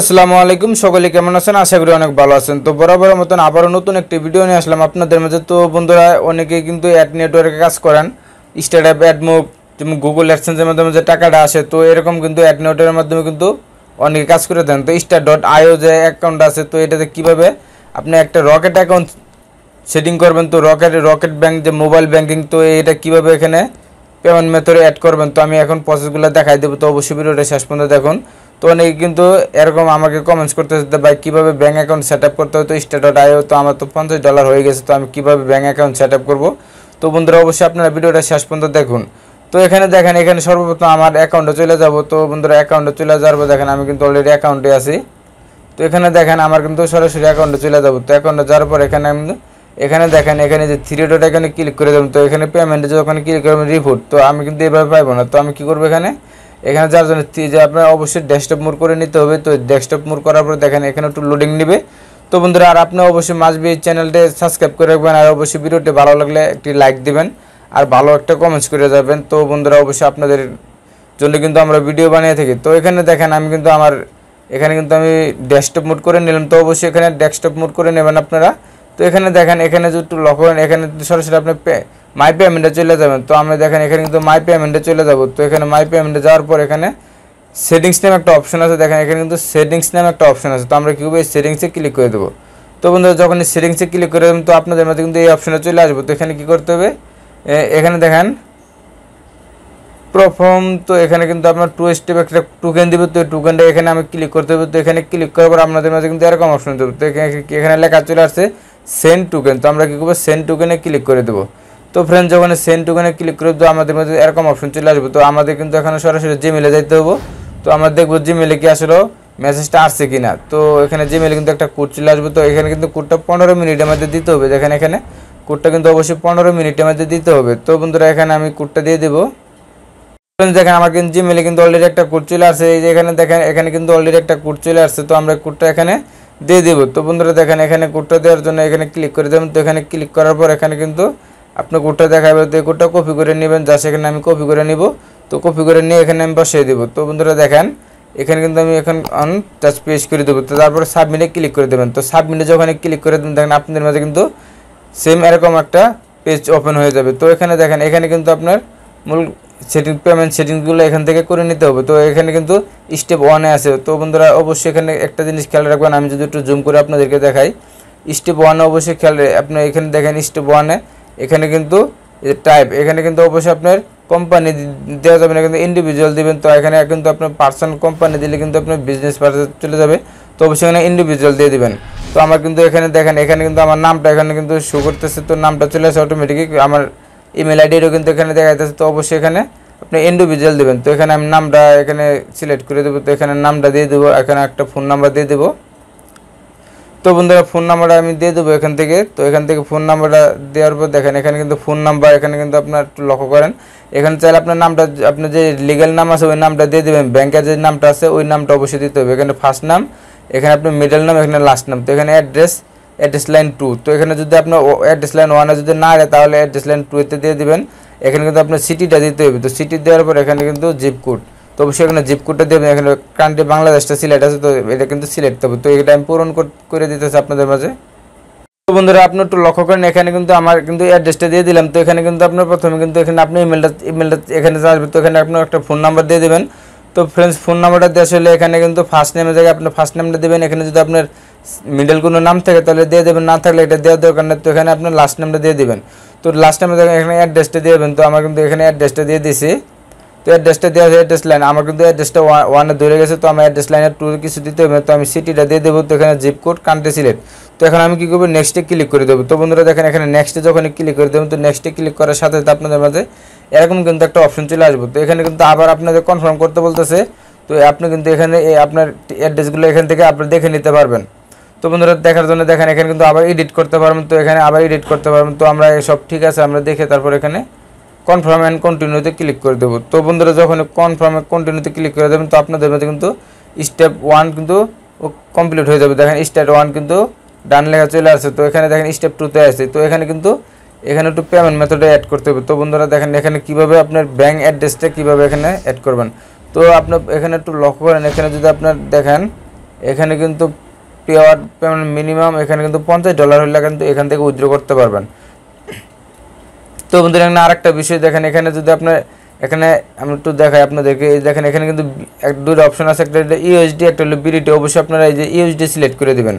আসসালামু আলাইকুম সকলে কেমন আছেন আশা করি অনেক ভালো আছেন। তো বরাবরের মতন আবারো নতুন একটি ভিডিও নিয়ে আসলাম আপনাদের মাঝে। তো বন্ধুরা অনেকেই কিন্তু অ্যাড নেটওয়ার্কে কাজ করেন, স্টার্টআপ অ্যাড মুভ যেমন গুগল অ্যাডসেন্সের মাধ্যমে যে টাকাটা আসে, তো এরকম কিন্তু অ্যাড নেটওয়ার্কের মাধ্যমে কিন্তু অনেকে কাজ করে দেন। তো স্টার.io যে অ্যাকাউন্ট আছে, তো এটাতে কীভাবে আপনি একটা রকেট অ্যাকাউন্ট সেটিং করবেন, তো রকেট ব্যাংক যে মোবাইল ব্যাংকিং, তো এটা কীভাবে এখানে পেমেন্ট মেথডে অ্যাড করবেন, তো আমি এখন প্রসেসগুলো দেখাই দেবো। তো অবশ্যই ভিডিওটা শেষ পর্যন্ত দেখুন। তো অনেকে কিন্তু এরকম আমাকে কমেন্টস করতে ভাই কীভাবে ব্যাঙ্ক অ্যাকাউন্ট সেট আপ করতে হয়। তো স্টার.io তো আমার তো $50 হয়ে গেছে, তো আমি কীভাবে ব্যাঙ্ক অ্যাকাউন্ট সেট আপ করবো। তো বন্ধুরা অবশ্যই আপনারা ভিডিওটা শেষ পর্যন্ত দেখুন। তো এখানে দেখেন, এখানে সর্বপ্রথম আমার অ্যাকাউন্টে চলে যাব। তো বন্ধুরা অ্যাকাউন্টে চলে যাওয়ার পর দেখেন আমি কিন্তু অলরেডি অ্যাকাউন্টে আছি। তো এখানে দেখেন আমার কিন্তু সরাসরি অ্যাকাউন্টে চলে যাব। তো অ্যাকাউন্টে যাওয়ার পর এখানে দেখেন এখানে যে থ্রি ডট এখানে ক্লিক করে দেবেন। তো এখানে পেমেন্টে যখন ক্লিক করবেন রিপোর্ট, তো আমি কিন্তু এভাবে পাইবো না। তো আমি কী করবো, এখানে যার জন্য যে আপনার অবশ্যই ডেস্কটপ মোড করে নিতে হবে। তো ডেস্কটপ মোড করার পর দেখেন এখানে একটু লোডিং নেবে। তো বন্ধুরা আর আপনি অবশ্যই মাসবি এই চ্যানেলটি সাবস্ক্রাইব করে রাখবেন, আর অবশ্যই ভিডিওটি ভালো লাগলে একটি লাইক দিবেন আর ভালো একটা কমেন্টস করে যাবেন। তো বন্ধুরা অবশ্যই আপনাদের জন্য কিন্তু আমরা ভিডিও বানিয়ে থাকি। তো এখানে দেখেন আমি কিন্তু এখানে কিন্তু আমি ডেস্কটপ মোড করে নিলাম। তো অবশ্যই এখানে ডেস্কটপ মোড করে নেবেন আপনারা। তো এখানে দেখেন এখানে যদি একটু লক্ষ্য করেন, এখানে সরাসরি আপনি মাই পেমেন্টে চলে যাবেন। তো আমরা দেখেন এখানে কিন্তু মাই পেমেন্টে চলে যাব। তো এখানে মাই পেমেন্টে যাওয়ার পর এখানে সেটিংস নামে একটা অপশন আছে, দেখেন এখানে কিন্তু সেটিংস নামে একটা অপশন আছে। তো আমরা কী করবো, এই সেটিংসে ক্লিক করে দেবো। তো বন্ধুরা যখন এই সেটিংসে ক্লিক করে দেবেন, তো আপনাদের মধ্যে কিন্তু এই অপশনে চলে আসবো। তো এখানে কী করতে হবে, এখানে দেখেন প্রথম, তো এখানে কিন্তু আপনার 2 স্টেপ একটা টোকেন দিবে। তো এই টোকেনটা এখানে আমি ক্লিক করতে হবে। তো এখানে ক্লিক করার পর আপনাদের মাঝে কিন্তু এরকম অপশন দেবো। তো এখানে লেখা চলে আসছে সেন্ড টোকেন। তো আমরা কী করবো, সেন্ড টোকেনে ক্লিক করে দেবো। তো ফ্রেন্ড যখন সেন্ড টোকেনে ক্লিক করে দেবো, আমাদের মধ্যে এরকম অপশন চলে আসবে। তো আমাদের কিন্তু এখানে সরাসরি জিমেলে যাইতে হবে। তো আমরা দেখবো জিমেলে কি আসলে মেসেজটা আসছে কি না। তো এখানে জিমেলে কিন্তু একটা কোড চলে আসবে। তো এখানে কিন্তু কোডটা 15 মিনিটের মধ্যে দিতে হবে। দেখেন এখানে কোডটা কিন্তু অবশ্যই 15 মিনিটের মধ্যে দিতে হবে। তো বন্ধুরা এখানে আমি কোডটা দিয়ে দেবো। দেখেন আমার কিন্তু জিমেলে কিন্তু অলরেডি একটা কোড চলে আসছে। এই যে এখানে দেখেন এখানে কিন্তু অলরেডি একটা কোড চলে আসছে। তো আমরা কোডটা এখানে দিয়ে দেবো। তো বন্ধুরা দেখেন এখানে কোডটা দেওয়ার জন্য এখানে ক্লিক করে দেবেন। তো এখানে ক্লিক করার পর এখানে কিন্তু আপনি কোডটা দেখাবে। তো এই কোডটা কপি করে নেবেন, যা সেখানে আমি কপি করে নিব। তো কপি করে নিয়ে এখানে আমি বসিয়ে দেবো। তো বন্ধুরা দেখেন এখানে কিন্তু আমি এখন অন টাচ পেজ করে দেবো। তো তারপরে সাবমিটে ক্লিক করে দেবেন। তো সাবমিটে যখন ক্লিক করে দেবেন, দেখেন আপনাদের মাঝে কিন্তু সেম এরকম একটা পেজ ওপেন হয়ে যাবে। তো এখানে দেখেন এখানে কিন্তু আপনার মূল পেমেন্ট সেটিংসগুলো এখান থেকে করে নিতে হবে। তো এখানে কিন্তু স্টেপ 1-এ আছে। তো বন্ধুরা অবশ্যই এখানে একটা জিনিস খেয়াল রাখবেন, আমি যদি একটু জুম করে আপনাদেরকে দেখাই, স্টেপ 1-এ অবশ্যই খেয়াল আপনি এখানে দেখেন স্টেপ 1-এ এখানে কিন্তু টাইপ, এখানে কিন্তু অবশ্যই আপনার কোম্পানি দেওয়া যাবে না, কিন্তু ইন্ডিভিজুয়াল দিবেন। তো এখানে কিন্তু আপনার পার্সন কোম্পানি দিলে কিন্তু আপনার বিজনেস পারপাসে চলে যাবে। তো অবশ্যই এখানে ইন্ডিভিজুয়াল দিয়ে দিবেন। তো আমার কিন্তু এখানে দেখেন এখানে কিন্তু আমার নামটা এখানে কিন্তু শো করতেছে। তো নামটা চলে আসে অটোমেটিকই, আমার ইমেল আইডিও কিন্তু এখানে দেখা যাচ্ছে। তো অবশ্যই এখানে আপনি ইন্ডিভিজুয়াল দেবেন। তো এখানে আমি নামটা এখানে সিলেক্ট করে দেবো। তো এখানে নামটা দিয়ে দেবো, এখানে একটা ফোন নাম্বার দিয়ে দেবো। তো বন্ধুরা ফোন নাম্বারটা আমি দিয়ে দেবো এখান থেকে। তো এখান থেকে ফোন নাম্বারটা দেওয়ার পর দেখেন এখানে কিন্তু ফোন নাম্বার, এখানে কিন্তু আপনার একটু লক্ষ্য করেন এখানে চাইলে আপনার নামটা, আপনার যে লিগ্যাল নাম আছে ওই নামটা দিয়ে দেবেন। ব্যাংকের যে নামটা আছে ওই নামটা অবশ্যই দিতে হবে। এখানে ফার্স্ট নাম, এখানে আপনার মিডল নাম, এখানে লাস্ট নাম। তো এখানে অ্যাড্রেস লাইন 2। তো এখানে যদি আপনার অ্যাড্রেস লাইন 1-এ যদি না হয়, তাহলে অ্যাড্রেস লাইন 2-তে দিয়ে দেবেন। এখানে কিন্তু আপনার সিটিটা দিতে হবে। তো সিটি দেওয়ার পর এখানে কিন্তু জিপ কোড, তো অবশ্যই এখানে জিপ কোডটা দেবেন। এখানে কান্ট্রি বাংলাদেশটা সিলেক্ট আছে, তো এটা কিন্তু সিলেক্ট হবে। তো এটা আমি পূরণ করে দিতেছি আপনাদের মাঝে। তো বন্ধুরা আপনি একটু লক্ষ্য করেন এখানে কিন্তু আমার কিন্তু অ্যাড্রেসটা দিয়ে দিলাম। তো এখানে কিন্তু আপনার প্রথমে কিন্তু এখানে আপনি ইমেলটা এখানে আসবে। তো এখানে আপনার একটা ফোন নাম্বার দিয়ে দেবেন। তো ফ্রেন্ডস ফোন নাম্বারটা দিয়ে আসলে এখানে কিন্তু ফার্স্ট নেমের জায়গায় আপনার ফার্স্ট নামটা দেবেন। এখানে যদি আপনার মিডল কোনো নাম থাকে তাহলে দিয়ে দেবেন, না থাকলে এটা দেওয়ার দরকার নেই। তো এখানে আপনার লাস্ট নামটা দিয়ে দেবেন। তো লাস্ট নামে দেখেন এখানে অ্যাড্রেসটা দিয়ে দেবেন। তো আমার কিন্তু এখানে অ্যাড্রেসটা দিয়ে দিয়েছি। তো অ্যাড্রেসটা দেওয়া আছে, অ্যাড্রেস লাইন আমার কিন্তু অ্যাড্রেসটা 1-এ ধরে গেছে। তো আমার অ্যাড্রেস লাইনের 2 কিছু দিতে হবে। তো আমি সিটিটা দিয়ে দেবো। তো এখানে জিপ কোড কান্ট্রি সিলেক্ট। তো এখন আমি কী করবো, নেক্সটে ক্লিক করে দেবো। তো বন্ধুরা দেখেন এখানে নেক্সটে যখন ক্লিক করে দেবেন, তো নেক্সটে ক্লিক করার সাথে সাথে আপনাদের মাঝে এরকম কিন্তু একটা অপশন চলে আসবে। তো এখানে কিন্তু আবার আপনাদের কনফার্ম করতে বলতেছে। তো আপনি কিন্তু এখানে আপনার অ্যাড্রেসগুলো এখান থেকে আপনি দেখে নিতে পারবেন। তো বন্ধুরা দেখার জন্য দেখেন এখানে কিন্তু আবার এডিট করতে পারবেন। তো এখানে আবার এডিট করতে পারবেন। তো আমরা সব ঠিক আছে আমরা দেখে তারপর এখানে কনফার্ম অ্যান্ড কন্টিনিউতে ক্লিক করে দেবো। তো বন্ধুরা যখন কনফার্ম অ্যান্ড কন্টিনিউতে ক্লিক করে দেবেন, তো আপনাদের মধ্যে কিন্তু স্টেপ 1 কিন্তু কমপ্লিট হয়ে যাবে। দেখেন স্টেপ 1 কিন্তু ডান লেখা চলে আসছে। তো এখানে দেখেন স্টেপ 2-তে আছে। তো এখানে কিন্তু এখানে একটু পেমেন্ট মেথডে অ্যাড করতে হবে। তো বন্ধুরা দেখেন এখানে কীভাবে আপনার ব্যাঙ্ক অ্যাড্রেসটা কীভাবে এখানে অ্যাড করবেন। তো আপনার এখানে একটু লক্ষ্য করেন, এখানে যদি আপনার দেখেন এখানে কিন্তু পেমেন্ট মিনিমাম এখানে কিন্তু $50 হলে কিন্তু এখান থেকে উইথড্র করতে পারবেন। তো বন্ধুরা এখানে আরেকটা বিষয় দেখেন, এখানে যদি আপনার এখানে আমি একটু দেখাই আপনাদেরকে, দেখেন এখানে কিন্তু দুটো অপশন আছে, একটা ইউএসডি একটা হলো বিডিটি। অবশ্যই আপনারা এই যে ইউএসডি সিলেক্ট করে দেবেন।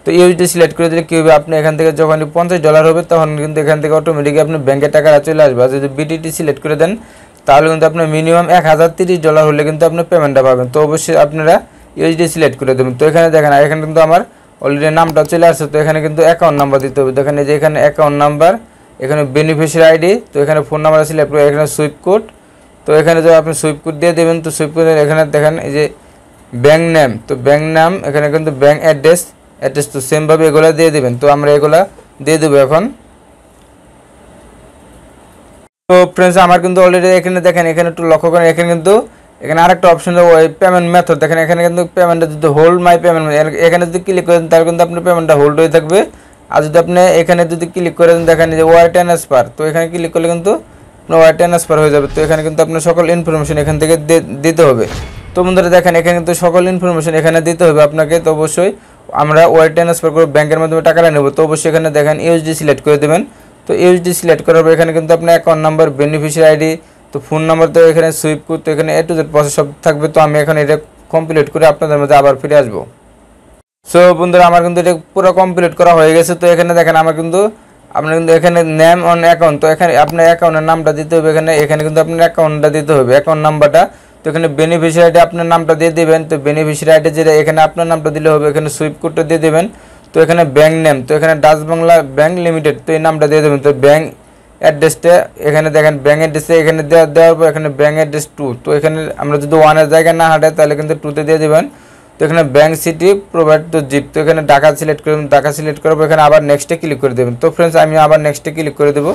তো ইউএসডি সিলেক্ট করে দিলে কী হবে, আপনি এখান থেকে যখন $50 হবে তখন কিন্তু এখান থেকে অটোমেটিক আপনার ব্যাঙ্কে টাকাটা চলে আসবে। আর যদি বিডিটি সিলেক্ট করে দেন তাহলে কিন্তু আপনার মিনিমাম $1030 হলে কিন্তু আপনার পেমেন্টটা পাবেন। তো অবশ্যই আপনারা ইউএসডি সিলেক্ট করে দেবেন। তো এখানে দেখেন এখানে কিন্তু আমার অলরেডি নামটা চলে আসছে। তো এখানে কিন্তু অ্যাকাউন্ট নাম্বার দিতে হবে। দেখেন এই যে এখানে অ্যাকাউন্ট নাম্বার, এখানে বেনিফিশিয়ারি আইডি, তো এখানে ফোন নাম্বার সিলেক্ট করে এখানে সুইপ কোড। তো এখানে যদি আপনি সুইপ কোড দিয়ে দেবেন, তো সুইপ কোড এখানে দেখেন এই যে ব্যাঙ্ক নেম, তো ব্যাঙ্ক নাম এখানে কিন্তু ব্যাঙ্ক অ্যাড্রেস তো সেমভাবে এগুলো দিয়ে দেবেন। তো আমরা এগুলা দিয়ে দেবো এখন। তো ফ্রেন্ডস আমার কিন্তু অলরেডি এখানে দেখেন, এখানে একটু লক্ষ্য করেন, এখানে কিন্তু এখানে আরেকটা অপশন ওই পেমেন্ট মেথড দেখেন, এখানে কিন্তু পেমেন্টটা যদি হোল্ড মাই পেমেন্ট, এখানে যদি ক্লিক করেন তাহলে কিন্তু আপনার পেমেন্টটা হোল্ড হয়ে থাকবে। আর যদি আপনি এখানে যদি ক্লিক করেন দেখেন যে ওয়ার ট্রান্সফার, তো এখানে ক্লিক করলে কিন্তু আপনার ওয়ার ট্রান্সফার হয়ে যাবে। তো এখানে কিন্তু আপনার সকল ইনফরমেশন এখান থেকে দিতে হবে। তো বন্ধুরা দেখেন এখানে কিন্তু সকল ইনফরমেশন এখানে দিতে হবে আপনাকে। তো অবশ্যই আমরা ওয়ার ট্রান্সফার করে ব্যাংকের মাধ্যমে টাকাটা নেব। তো অবশ্যই এখানে দেখেন ইউএসডি সিলেক্ট করে দেবেন। তো ইউএসডি সিলেক্ট করার পর এখানে কিন্তু আপনার অ্যাকাউন্ট নাম্বার, বেনিফিশিয়ারি আইডি, তো ফোন নাম্বার, তো এখানে সুইপ কোড, তো এখানে A to Z প্রসেস সব থাকবে। তো আমি এখন এটা কমপ্লিট করে আপনাদের মধ্যে আবার ফিরে আসবো। সো বন্ধুরা আমার কিন্তু এটা পুরো কমপ্লিট করা হয়ে গেছে। তো এখানে দেখেন আমার কিন্তু আপনার কিন্তু এখানে নেম অন অ্যাকাউন্ট, তো এখানে আপনার অ্যাকাউন্টের নামটা দিতে হবে। এখানে কিন্তু আপনার অ্যাকাউন্টটা দিতে হবে, অ্যাকাউন্ট নাম্বারটা। তো এখানে বেনিফিশিয়ারি আইডি আপনার নামটা দিয়ে দেবেন। তো বেনিফিশিয়ারি আইডি যেটা এখানে আপনার নামটা দিলে হবে, এখানে সুইপ কোডটা দিয়ে দেবেন। তো এখানে ব্যাঙ্ক নেম, তো এখানে ডাচ বাংলা ব্যাংক লিমিটেড, তো এই নামটা দিয়ে দেবেন। তো ব্যাঙ্ক অ্যাড্রেসটা এখানে দেখেন ব্যাঙ্ক অ্যাড্রেসে এখানে দেওয়ার পর এখানে ব্যাঙ্ক অ্যাড্রেস 2, তো এখানে আমরা যদি 1-এর জায়গায় না হাঁটাই তাহলে কিন্তু 2-তে দিয়ে দেবেন। তো এখানে ব্যাঙ্ক সিটি প্রোভাইড তো জিপ, তো এখানে ঢাকা সিলেক্ট করবেন। ঢাকা সিলেক্ট করার পর এখানে আবার নেক্সটে ক্লিক করে দেবেন। তো ফ্রেন্ডস আমি আবার নেক্সটে ক্লিক করে দেবো।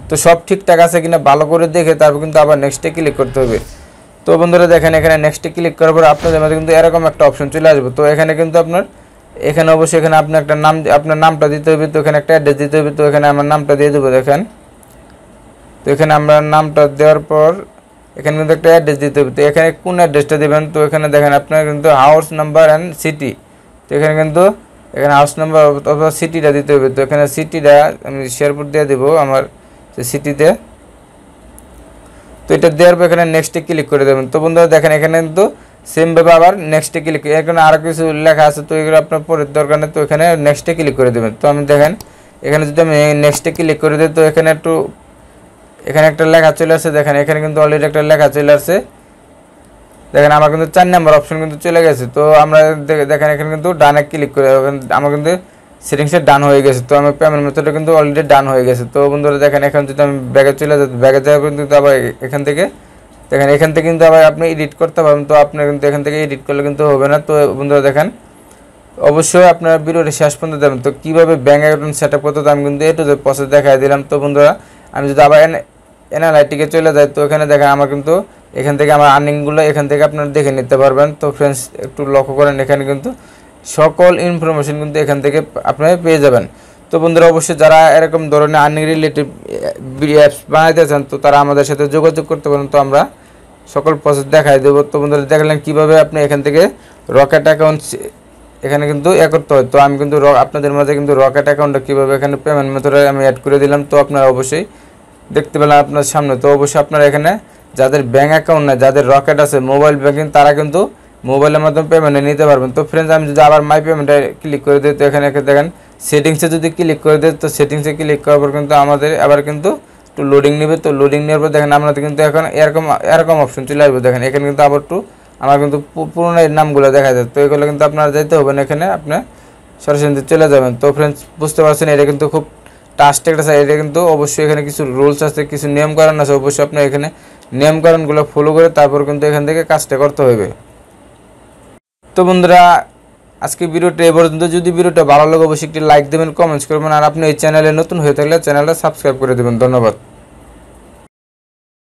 তো সব ঠিকঠাক আছে কিনা ভালো করে দেখে তারপর কিন্তু আবার নেক্সটে ক্লিক করতে হবে। তো বন্ধুরা দেখেন এখানে নেক্সটে ক্লিক করার পর আপনাদের মধ্যে কিন্তু এরকম একটা অপশন চলে আসবে। তো এখানে কিন্তু আপনার এখানে অবশ্যই এখানে আপনি একটা নাম, আপনার নামটা দিতে হবে। তো এখানে একটা অ্যাড্রেস দিতে হবে। তো এখানে আমার নামটা দিয়ে দেবো দেখেন। তো এখানে আমরা নামটা দেওয়ার পর এখানে কিন্তু একটা অ্যাড্রেস দিতে হবে। তো এখানে কোন অ্যাড্রেসটা দেবেন, তো এখানে দেখেন আপনার কিন্তু হাউস নাম্বার অ্যান্ড সিটি, তো এখানে কিন্তু এখানে হাউস নাম্বার অথবা সিটিটা দিতে হবে। তো এখানে সিটিটা আমি শেয়ারপুর দিয়ে দেবো আমার সিটিতে। তো এটা দেওয়ার পর এখানে নেক্সটে ক্লিক করে দেবেন। তো বন্ধুরা দেখেন এখানে কিন্তু সেমভাবে আবার নেক্সটে ক্লিক, এখানে আরও কিছু লেখা আছে, তো এগুলো আপনার পরের দরকার নেই। তো এখানে নেক্সটে ক্লিক করে দেবেন। তো আমি দেখেন এখানে যদি আমি নেক্সটে ক্লিক করে দিই, তো এখানে একটু এখানে একটা লেখা চলে আসছে। দেখেন এখানে কিন্তু অলরেডি একটা লেখা চলে আসছে। দেখেন আমার কিন্তু 4 নম্বর অপশন কিন্তু চলে গেছে। তো আমরা দেখেন এখানে কিন্তু ডানে ক্লিক করে আমার কিন্তু সেটিংসে ডান হয়ে গেছে। তো আমার পেমেন্ট মেথডটা কিন্তু অলরেডি ডান হয়ে গেছে। তো বন্ধুরা দেখেন এখন যদি আমি ব্যাগে চলে যাই, ব্যাগে যাওয়ার পর কিন্তু আবার এখান থেকে দেখেন এখান থেকে কিন্তু আবার আপনি এডিট করতে পারবেন। তো আপনার কিন্তু এখান থেকে এডিট করলে কিন্তু হবে না। তো বন্ধুরা দেখেন অবশ্যই আপনার ভিডিওটি শেষ পর্যন্ত দেবেন। তো কীভাবে ব্যাঙ্ক অ্যাকাউন্ট সেট আপ করতে, তো আমি কিন্তু A to Z প্রসেস দেখাই দিলাম। তো বন্ধুরা আমি যদি আবার এনআলআইটিকে চলে যায়, তো এখানে দেখেন আমার কিন্তু এখান থেকে আমার আর্নিংগুলো এখান থেকে আপনারা দেখে নিতে পারবেন। তো ফ্রেন্ডস একটু লক্ষ্য করেন, এখানে কিন্তু সকল ইনফরমেশন কিন্তু এখান থেকে আপনারা পেয়ে যাবেন। তো বন্ধুরা অবশ্যই যারা এরকম ধরনের আর্নিং রিলেটিভ অ্যাপস বানাইতে চান, তো তারা আমাদের সাথে যোগাযোগ করতে পারেন। তো আমরা সকল প্রসেস দেখাই দেবো। তো বন্ধুরা দেখলেন কীভাবে আপনি এখান থেকে রকেট অ্যাকাউন্ট এখানে কিন্তু করতে হয়। তো আমি কিন্তু আপনাদের মাঝে কিন্তু রকেট অ্যাকাউন্টটা কীভাবে এখানে পেমেন্ট মেথডে আমি অ্যাড করে দিলাম। তো আপনারা অবশ্যই দেখতে পেলাম আপনার সামনে। তো অবশ্যই আপনারা এখানে যাদের ব্যাঙ্ক অ্যাকাউন্ট নেই, যাদের রকেট আছে মোবাইল ব্যাঙ্কিং, তারা কিন্তু মোবাইলের মাধ্যমে পেমেন্ট নিতে পারবেন। তো ফ্রেন্ডস আমি যদি আবার মাই পেমেন্টে ক্লিক করে দিই, তো এখানে দেখেন সেটিংসে যদি ক্লিক করে দিই, তো সেটিংসে ক্লিক করার পর কিন্তু আমাদের আবার কিন্তু একটু লোডিং নেবে। তো লোডিং নেওয়ার পর দেখেন আপনাদের কিন্তু এখন এরকম অপশন চলে আসবে। দেখেন এখানে কিন্তু আবার একটু আমার কিন্তু পুরোনো নামগুলো দেখা যায়। তো এগুলো কিন্তু আপনারা যেতে হবে না, এখানে আপনি সরাসরি চলে যাবেন। তো ফ্রেন্ডস বুঝতে পারছেন এটা কিন্তু খুব টাস্ক একটা আছে। এটা কিন্তু অবশ্যই এখানে কিছু রুলস আছে, কিছু নিয়মকানুন আছে। অবশ্যই আপনার এখানে নিয়মকানুনগুলো ফলো করে তারপর কিন্তু এখান থেকে কাজটা করতে হবে। তো বন্ধুরা আজকে ভিডিওটা এই পর্যন্ত। যদি ভিডিওটা ভালো লাগে অবশ্যই একটি লাইক দেবেন, কমেন্টস করবেন। আর আপনি এই চ্যানেলে নতুন হয়ে থাকলে চ্যানেলটা সাবস্ক্রাইব করে দেবেন। ধন্যবাদ।